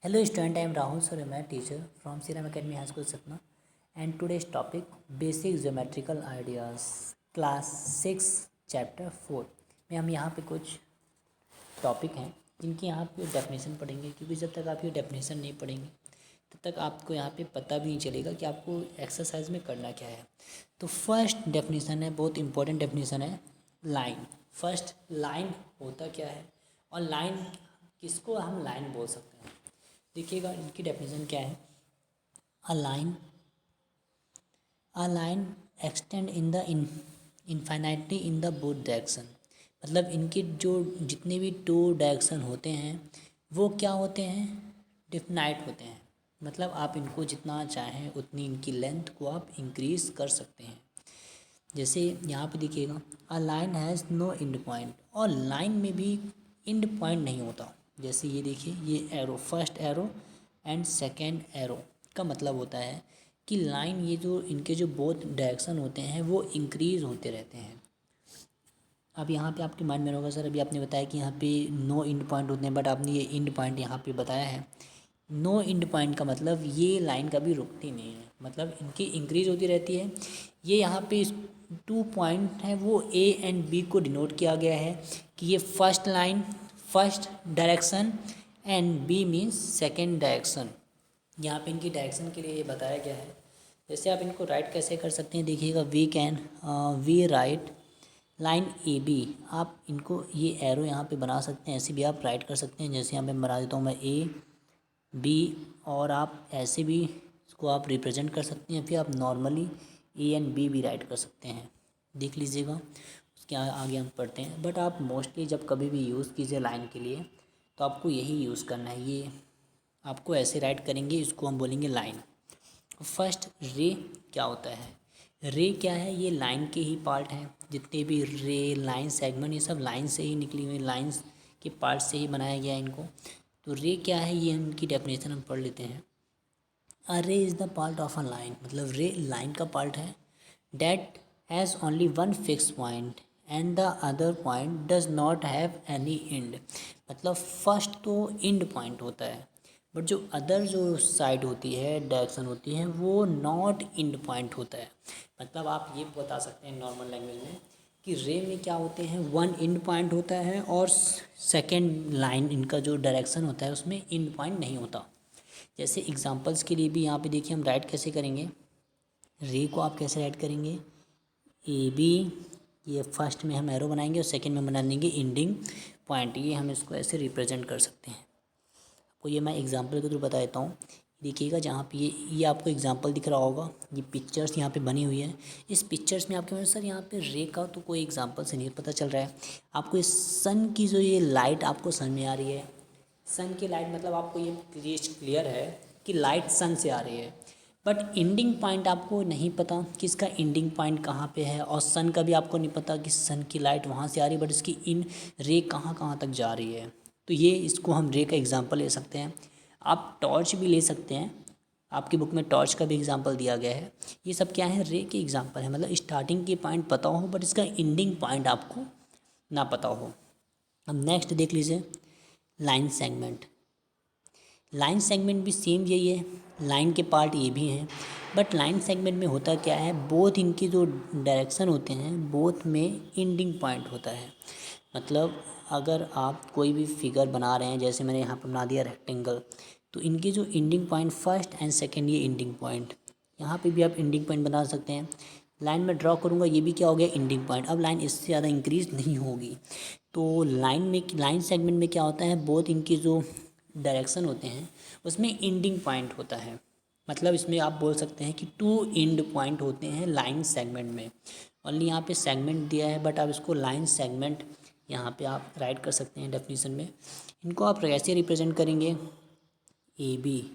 Hello student, I am Rahul Surya, teacher from Siram Academy High School Satna, and today's topic basic geometrical ideas class 6 chapter 4 में हम यहाँ पे कुछ topic हैं जिनकी यहाँ पे डेफिनेशन पढ़ेंगे, क्योंकि जब तक आप ये डेफिनेशन नहीं पढ़ेंगे तब तक आपको यहाँ पे पता भी नहीं चलेगा कि आपको एक्सरसाइज में करना क्या है। तो फर्स्ट डेफिनेशन है, बहुत इंपॉर्टेंट डेफिनेशन है, लाइन। फर्स्ट, लाइन होता क्या है और लाइन किसको हम लाइन बोल सकते हैं। देखिएगा इनकी डेफिनेशन क्या है। A line extend in the infinitely in the both direction. मतलब इनके जो जितने भी टू डायरेक्शन होते हैं वो क्या होते हैं, डिफिनाइट होते हैं। मतलब आप इनको जितना चाहें उतनी इनकी लेंथ को आप इंक्रीज कर सकते हैं। जैसे यहाँ पे देखिएगा, a line has no end point, और लाइन में भी एंड पॉइंट नहीं होता। जैसे ये देखिए, ये arrow, first arrow and second arrow का मतलब होता है कि लाइन, ये जो इनके जो बोथ डायरेक्शन होते हैं वो इंक्रीज होते रहते हैं। अब यहाँ पे आपके माइंड में होगा, सर अभी आपने बताया कि यहाँ पे नो एंड पॉइंट होते हैं, बट आपने ये एंड पॉइंट यहाँ पे बताया है। नो एंड पॉइंट का मतलब ये लाइन कभी रुकती नहीं है, मतलब इनकी इंक्रीज होती रहती है। ये यहाँ पे 2 पॉइंट हैं, वो ए एंड बी को डिनोट किया गया है कि ये first line, first direction, and B means second direction. यहाँ पे इनकी डायरेक्शन के लिए ये बताया गया है। जैसे आप इनको राइट कैसे कर सकते हैं, देखिएगा, we write line A B. आप इनको ये एरो यहाँ पे बना सकते हैं, ऐसे भी आप राइट कर सकते हैं। जैसे यहाँ पे बना देता हूँ मैं ए बी, और आप ऐसे भी इसको आप रिप्रेजेंट कर सकते हैं, फिर आप नॉर्मली ए एंड बी भी राइट कर सकते हैं। देख लीजिएगा, उसके आगे हम पढ़ते हैं। बट आप मोस्टली जब कभी भी यूज़ कीजिए लाइन के लिए तो आपको यही यूज़ करना है। ये आपको ऐसे राइट करेंगे, इसको हम बोलेंगे लाइन। फर्स्ट, रे क्या होता है। रे क्या है, ये लाइन के ही पार्ट हैं। जितने भी रे, लाइन, सेगमेंट, ये सब लाइन से ही निकली हुई, लाइंस के पार्ट से ही बनाया गया है इनको। तो रे क्या है, ये इनकी डेफिनेशन हम पढ़ लेते हैं। A ray is the part of a line, मतलब रे लाइन का पार्ट है। That has only one fix point and the other point does not have any end. मतलब फर्स्ट तो एंड पॉइंट होता है, बट जो अदर जो side होती है, डायरेक्शन होती है, वो नॉट एंड पॉइंट होता है। मतलब आप ये बता सकते हैं नॉर्मल लैंग्वेज में कि रे में क्या होते हैं, वन एंड पॉइंट होता है, और सेकेंड लाइन इनका जो डायरेक्शन होता है उसमें एंड पॉइंट नहीं होता। जैसे एग्जांपल्स के लिए भी यहाँ पे देखिए, हम राइट कैसे करेंगे। रे को आप कैसे राइट करेंगे, ए बी, ये फर्स्ट में हम एरो बनाएंगे और सेकंड में बना देंगे एंडिंग पॉइंट। ये हम इसको ऐसे रिप्रेजेंट कर सकते हैं। आपको ये मैं एग्जांपल के थ्रू बता देता हूँ। देखिएगा, जहाँ पे ये आपको एग्जांपल दिख रहा होगा, ये पिक्चर्स यहाँ पे बनी हुई है। इस पिक्चर्स में आपके सर यहाँ पे रे का तो कोई एग्जांपल से नहीं पता चल रहा है। आपको इस सन की जो ये लाइट आपको समझ में आ रही है, सन की लाइट, मतलब आपको ये क्लियर है कि लाइट सन से आ रही है। बट एंडिंग पॉइंट आपको नहीं पता कि इसका एंडिंग पॉइंट कहाँ पे है, और सन का भी आपको नहीं पता कि सन की लाइट वहाँ से आ रही है, बट इसकी इन रे कहाँ कहाँ तक जा रही है। तो ये, इसको हम रे का एग्जांपल ले सकते हैं। आप टॉर्च भी ले सकते हैं, आपकी बुक में टॉर्च का भी एग्जांपल दिया गया है। ये सब क्या है, रे के एग्जांपल है। मतलब स्टार्टिंग के पॉइंट पता हो बट इसका एंडिंग पॉइंट आपको ना पता हो। अब नेक्स्ट देख लीजिए, लाइन सेगमेंट। लाइन सेगमेंट भी सेम यही है, लाइन के पार्ट ये भी हैं, बट लाइन सेगमेंट में होता क्या है, बोथ इनकी जो डायरेक्शन होते हैं बोथ में एंडिंग पॉइंट होता है। मतलब अगर आप कोई भी फिगर बना रहे हैं, जैसे मैंने यहाँ पर बना दिया रेक्टेंगल, तो इनके जो ending point first and second, ये एंडिंग पॉइंट, यहाँ पे भी आप एंडिंग पॉइंट बना सकते हैं। लाइन में ड्रॉ करूँगा, ये भी क्या हो गया, एंडिंग पॉइंट। अब लाइन इससे ज़्यादा इंक्रीज नहीं होगी। तो लाइन में, लाइन सेगमेंट में क्या होता है, बोथ इनकी जो डायरेक्शन होते हैं उसमें एंडिंग पॉइंट होता है। मतलब इसमें आप बोल सकते हैं कि 2 एंड पॉइंट होते हैं लाइन सेगमेंट में। ओनली यहाँ पे सेगमेंट दिया है, बट आप इसको लाइन सेगमेंट यहाँ पे आप राइट कर सकते हैं डेफिनेशन में। इनको आप कैसे रिप्रेजेंट करेंगे, ए बी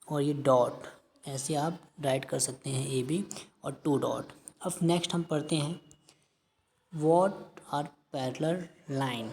और ये डॉट, ऐसे आप राइट कर सकते हैं, ए बी और 2 डॉट। अब नेक्स्ट हम पढ़ते हैं, what are parallel line.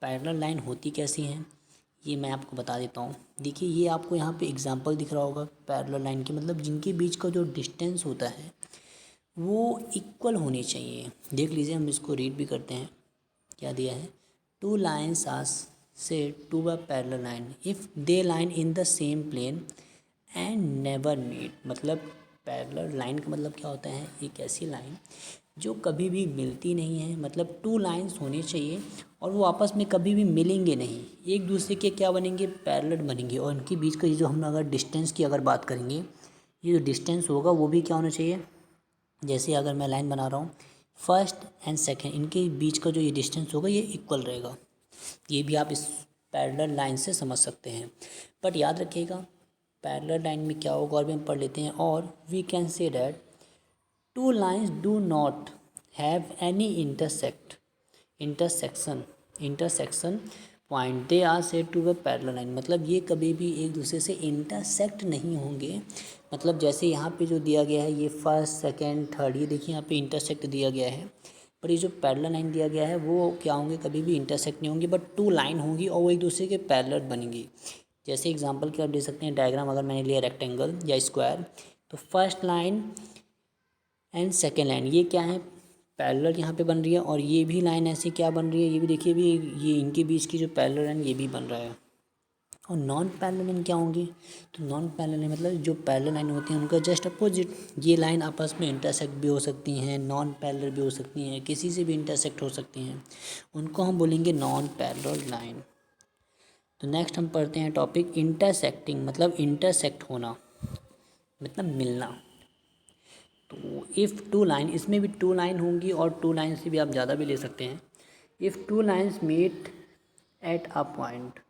Parallel line होती कैसी हैं, ये मैं आपको बता देता हूँ। देखिए, ये आपको यहाँ पे एग्जांपल दिख रहा होगा पैरेलल लाइन की, मतलब जिनके बीच का जो डिस्टेंस होता है वो इक्वल होनी चाहिए। देख लीजिए, हम इसको रीड भी करते हैं, क्या दिया है, 2 lines are said to a parallel line if they line in the same plane and never meet. मतलब पैरेलल लाइन का मतलब क्या होता है, एक ऐसी लाइन जो कभी भी मिलती नहीं है, मतलब टू लाइंस होनी चाहिए और वो आपस में कभी भी मिलेंगे नहीं, एक दूसरे के क्या बनेंगे, पैरेलल बनेंगे। और इनके बीच का ये जो हम अगर डिस्टेंस की अगर बात करेंगे, ये जो डिस्टेंस होगा वो भी क्या होना चाहिए, जैसे अगर मैं लाइन बना रहा हूँ फर्स्ट एंड सेकेंड, इनके बीच का जो ये डिस्टेंस होगा ये इक्वल रहेगा। ये भी आप इस पैरेलल लाइन से समझ सकते हैं। बट याद रखिएगा पैरेलल लाइन में क्या होगा और भी हम पढ़ लेते हैं। और we can say that two lines do not have any intersection point, they are said to be parallel line. मतलब ये कभी भी एक दूसरे से इंटरसेक्ट नहीं होंगे। मतलब जैसे यहाँ पे जो दिया गया है ये फर्स्ट सेकंड थर्ड, ये देखिए यहाँ पे इंटरसेक्ट दिया गया है, पर ये जो पैरेलल लाइन दिया गया है वो क्या होंगे, कभी भी इंटरसेक्ट नहीं होंगी, बट टू लाइन होंगी और वो एक दूसरे के पैरेलल बनेंगी। जैसे एग्जांपल के आप दे सकते हैं, डायग्राम अगर मैंने लिया रेक्टेंगल या स्क्वायर, तो first line and second line ये क्या है, पैरेलल यहाँ पे बन रही है, और ये भी लाइन ऐसी क्या बन रही है, ये भी देखिए भी, ये इनके बीच की जो पैरेलल लाइन ये भी बन रहा है। और नॉन पैरेलल लाइन क्या होंगी, तो नॉन पैरेलल लाइन मतलब जो पैरेलल लाइन होती हैं उनका जस्ट अपोजिट, ये लाइन आपस में इंटरसेक्ट भी हो सकती हैं, नॉन पैरेलल भी हो सकती हैं, किसी से भी इंटरसेक्ट हो सकती हैं, उनको हम बोलेंगे नॉन पैरेलल लाइन। तो नेक्स्ट हम पढ़ते हैं टॉपिक इंटरसेक्टिंग, मतलब इंटरसेक्ट होना, मतलब मिलना। तो इफ़ टू लाइन, इसमें भी टू लाइन होंगी और टू लाइन से भी आप ज़्यादा भी ले सकते हैं। If two lines meet at a point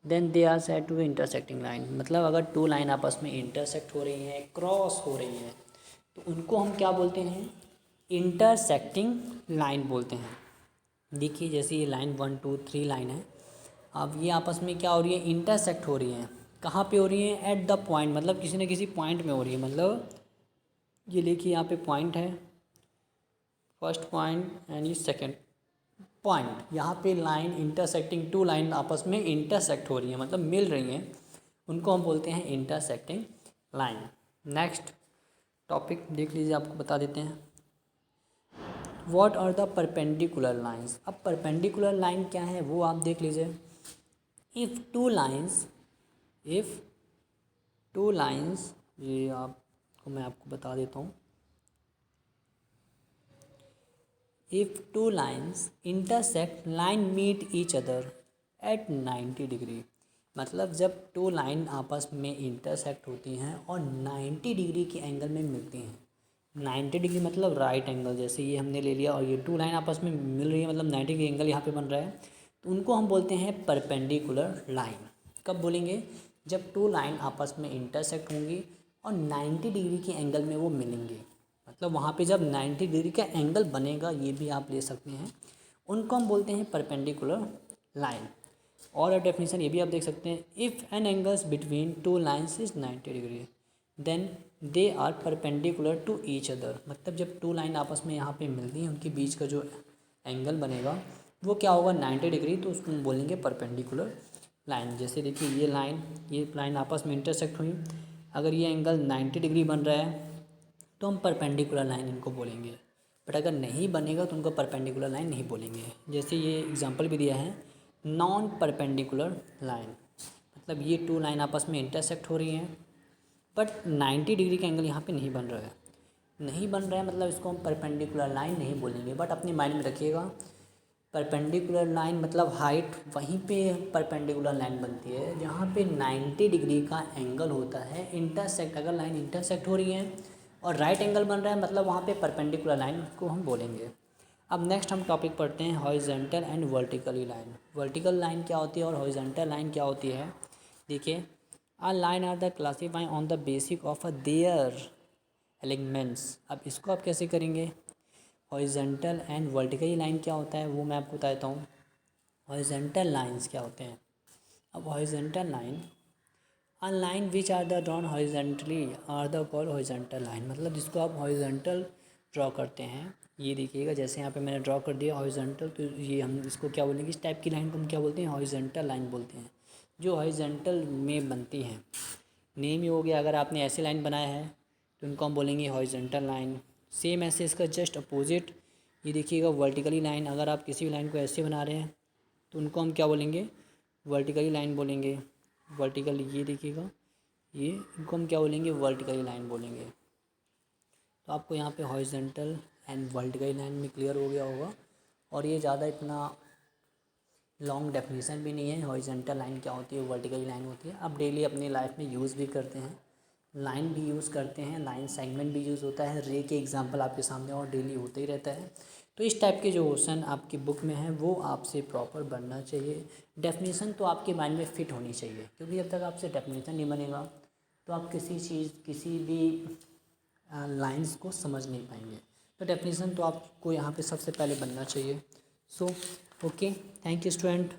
then they are said to intersecting line. मतलब अगर टू लाइन आपस में इंटरसेक्ट हो रही हैं, क्रॉस हो रही हैं, तो उनको हम क्या बोलते हैं, इंटरसेक्टिंग लाइन बोलते हैं। देखिए जैसे ये लाइन 1 2 3 लाइन है, अब ये आपस में क्या हो रही है, इंटरसेक्ट हो रही हैं। कहाँ पे हो रही हैं, एट द पॉइंट, मतलब किसी न किसी पॉइंट में हो रही है। मतलब ये देखिए यहाँ पे पॉइंट है, फर्स्ट पॉइंट एंड ये सेकंड पॉइंट, यहाँ पे लाइन इंटरसेक्टिंग, टू लाइन आपस में इंटरसेक्ट हो रही हैं, मतलब मिल रही हैं, उनको हम बोलते हैं इंटरसेक्टिंग लाइन। नेक्स्ट टॉपिक देख लीजिए, आपको बता देते हैं what are the perpendicular lines. अब परपेंडिकुलर लाइन क्या है वो आप देख लीजिए। इफ़ टू लाइंस, ये आपको मैं आपको बता देता हूँ, if two lines intersect line meet each other at 90 degree. मतलब जब टू लाइन आपस में इंटरसेक्ट होती हैं और 90 डिग्री के एंगल में मिलती हैं, 90 डिग्री मतलब राइट एंगल, जैसे ये हमने ले लिया और ये टू लाइन आपस में मिल रही है, मतलब 90 डिग्री एंगल यहाँ पे बन रहा है, तो उनको हम बोलते हैं परपेंडिकुलर लाइन। कब बोलेंगे, जब टू लाइन आपस में इंटरसेक्ट होंगी और 90 डिग्री के एंगल में वो मिलेंगे, मतलब वहाँ पे जब 90 डिग्री का एंगल बनेगा, ये भी आप ले सकते हैं, उनको हम बोलते हैं परपेंडिकुलर लाइन। और डेफिनेशन ये भी आप देख सकते हैं, if an angles between two lines is 90 degree then they are perpendicular to each other. मतलब जब टू लाइन आपस में यहाँ पे मिलती हैं, उनके बीच का जो एंगल बनेगा वो क्या होगा, 90 डिग्री, तो उसको हम बोलेंगे परपेंडिकुलर लाइन। जैसे देखिए ये लाइन आपस में इंटरसेक्ट हुई, अगर ये एंगल 90 डिग्री बन रहा है तो हम परपेंडिकुलर लाइन इनको बोलेंगे, बट अगर नहीं बनेगा तो उनको परपेंडिकुलर लाइन नहीं बोलेंगे। जैसे ये एग्जांपल भी दिया है, नॉन परपेंडिकुलर लाइन, मतलब ये टू लाइन आपस में इंटरसेक्ट हो रही हैं बट 90 डिग्री का एंगल यहाँ पे नहीं बन रहा है, नहीं बन रहा है, मतलब इसको हम परपेंडिकुलर लाइन नहीं बोलेंगे। बट अपने माइंड में रखिएगा, परपेंडिकुलर लाइन मतलब हाइट, वहीं पे परपेंडिकुलर लाइन बनती है जहाँ पे 90 डिग्री का एंगल होता है, इंटरसेक्ट, अगर लाइन इंटरसेक्ट हो रही है और राइट एंगल बन रहा है, मतलब वहाँ पे परपेंडिकुलर लाइन को हम बोलेंगे। अब नेक्स्ट हम टॉपिक पढ़ते हैं horizontal and vertically line. Vertical line क्या होती है और हॉरिजॉन्टल लाइन क्या होती है, देखिए ah line are the classify on the basic of a their elements. अब इसको आप कैसे करेंगे, हॉरिजॉन्टल एंड वर्टिकली लाइन क्या होता है वो मैं आपको बताता हूँ। हॉरिजॉन्टल लाइंस क्या होते हैं, अब horizontal line a line which are the drawn horizontally are the call horizontal line. मतलब जिसको आप हॉरिजॉन्टल ड्रॉ करते हैं, ये देखिएगा जैसे यहाँ पे मैंने ड्रॉ कर दिया हॉरिजॉन्टल, तो ये हम इसको क्या बोलेंगे, इस टाइप की लाइन को हम क्या बोलते हैं, हॉरिजॉन्टल लाइन बोलते हैं, जो हॉरिजॉन्टल में बनती हैं। नेम ही हो गया, अगर आपने ऐसे लाइन बनाया है तो उनको हम बोलेंगे हॉरिजॉन्टल लाइन। सेम ऐसे इसका जस्ट अपोजिट, ये देखिएगा वर्टिकली लाइन, अगर आप किसी भी लाइन को ऐसे बना रहे हैं तो उनको हम क्या बोलेंगे, वर्टिकली लाइन बोलेंगे, वर्टिकल ये देखिएगा, ये इनको हम क्या बोलेंगे, वर्टिकली लाइन बोलेंगे। तो आपको यहाँ पे हॉरिजॉन्टल एंड वर्टिकली लाइन में क्लियर हो गया होगा। और ये ज़्यादा इतना लॉन्ग डेफिनेशन भी नहीं है, हॉरिजॉन्टल लाइन क्या होती है, वर्टिकल लाइन होती है। आप डेली अपनी लाइफ में यूज़ भी करते हैं, लाइन भी यूज़ करते हैं, लाइन सेगमेंट भी यूज़ होता है, रे के एग्जांपल आपके सामने और डेली होते ही रहता है। तो इस टाइप के जो क्वेश्चन आपकी बुक में हैं वो आपसे प्रॉपर बनना चाहिए। डेफिनेशन तो आपके माइंड में फिट होनी चाहिए, क्योंकि जब तक आपसे डेफिनेशन नहीं बनेगा तो आप किसी चीज़, किसी भी लाइंस को समझ नहीं पाएंगे। तो डेफिनेशन तो आपको यहाँ पे सबसे पहले बनना चाहिए। So okay, thank you student.